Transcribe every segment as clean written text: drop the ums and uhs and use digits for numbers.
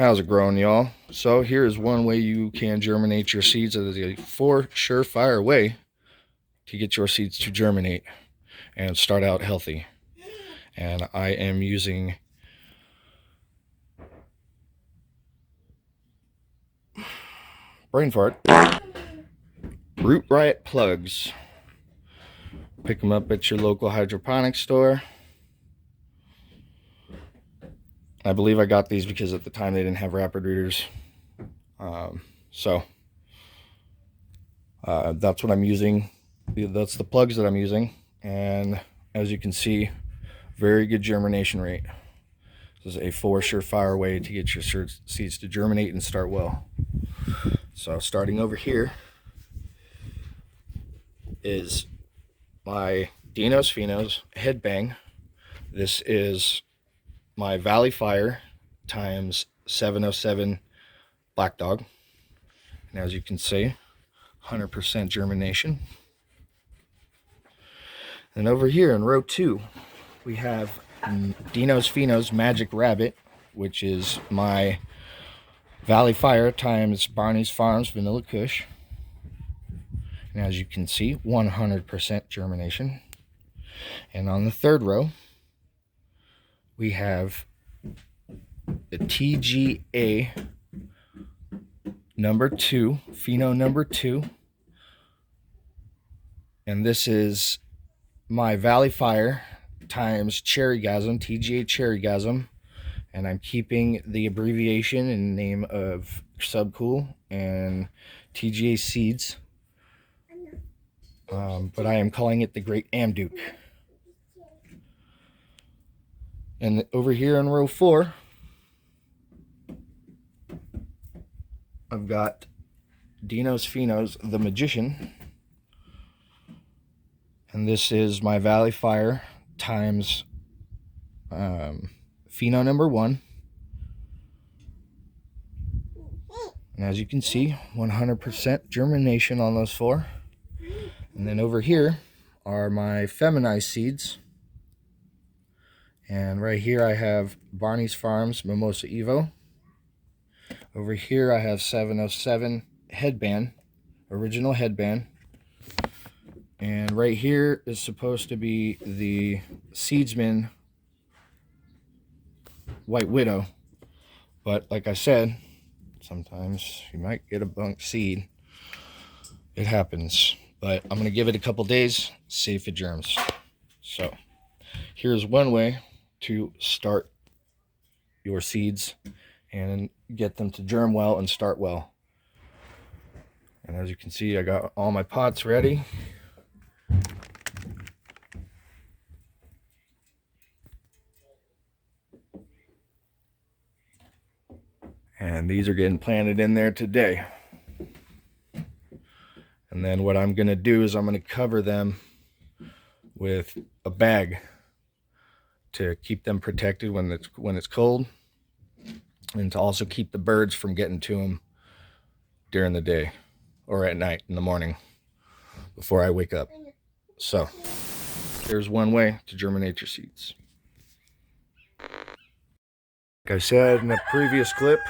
How's it growing, y'all? So here is one way you can germinate your seeds. It is a surefire way to get your seeds to germinate and start out healthy. And I am using brain fart Root Riot plugs. Pick them up at your local hydroponics store. I believe I got these because at the time they didn't have rapid readers. That's what I'm using. That's the plugs that I'm using. And as you can see, very good germination rate. This is a surefire way to get your seeds to germinate and start well. So starting over here is my DEANO'S headbang. This is my Valley Fire times 707 Black Dog. And as you can see, 100% germination. And over here in row 2, we have DEANO'S Magic Rabbit, which is my Valley Fire times Barney's Farms Vanilla Kush. And as you can see, 100% germination. And on the third row, we have the TGA number 2, Pheno number 2. And this is my Valley Fire times Cherrygasm, TGA Cherrygasm. And I'm keeping the abbreviation and name of Subcool and TGA Seeds. But I am calling it the Great Amduke. And over here in row 4, I've got DEANO'S The Magician. And this is my Valley Fire times Pheno number 1. And as you can see, 100% germination on those 4. And then over here are my feminized seeds. And right here I have Barney's Farms Mimosa Evo. Over here I have 707 headband, original headband. And right here is supposed to be the Seedsman White Widow. But like I said, sometimes you might get a bunk seed. It happens. But I'm going to give it a couple days, see if it germs. So here's one way to start your seeds and get them to germ well and start well. And as you can see, I got all my pots ready. And these are getting planted in there today. And then what I'm going to do is I'm going to cover them with a bag to keep them protected when it's cold, and to also keep the birds from getting to them during the day or at night in the morning before I wake up. So there's one way to germinate your seeds. Like I said in the previous clip,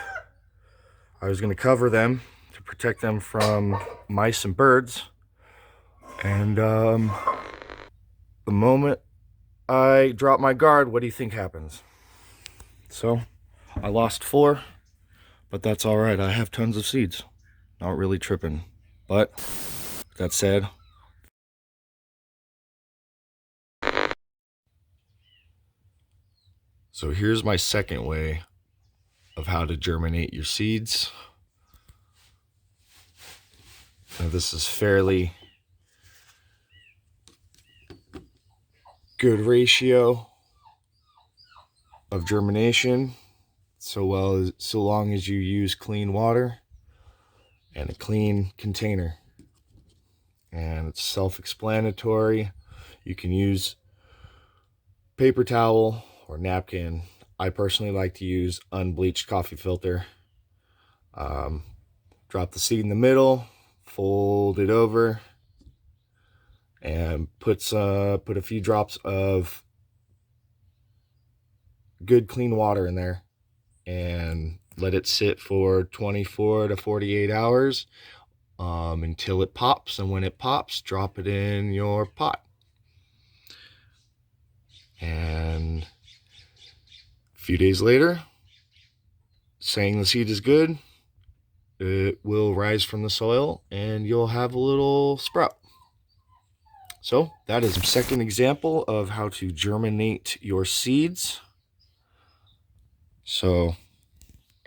I was going to cover them to protect them from mice and birds. And the moment I drop my guard, what do you think happens? So I lost 4, but that's all right. I have tons of seeds. Not really tripping. But that said, so here's my second way of how to germinate your seeds. Now this is fairly good ratio of germination, so long as you use clean water and a clean container. And it's self-explanatory. You can use paper towel or napkin. I personally like to use unbleached coffee filter. Drop the seed in the middle, fold it over, and put a few drops of good clean water in there, and Let it sit for 24 to 48 hours until it pops. And when it pops, drop it in your pot. And a few days later, saying the seed is good, it will rise from the soil and you'll have a little sprout. So that is the second example of how to germinate your seeds. So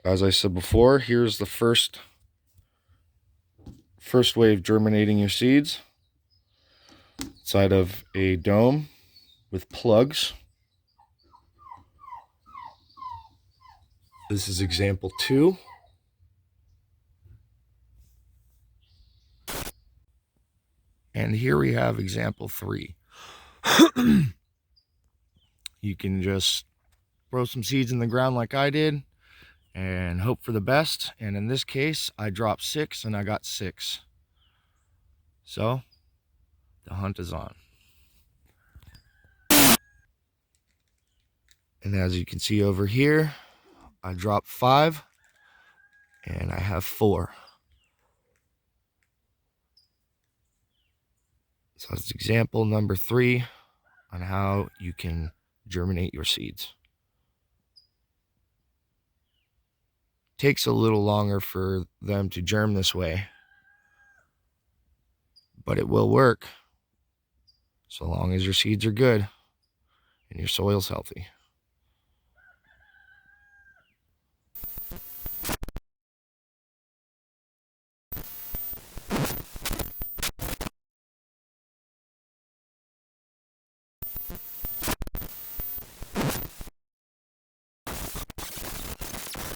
as I said before, here's the first way of germinating your seeds. Inside of a dome with plugs. This is example 2. And here we have example 3. You can just throw some seeds in the ground like I did and hope for the best. And in this case, I dropped 6 and I got 6. So the hunt is on. And as you can see over here, I dropped 5 and I have 4. So that's example number 3 on how you can germinate your seeds. Takes a little longer for them to germ this way, but it will work so long as your seeds are good and your soil's healthy.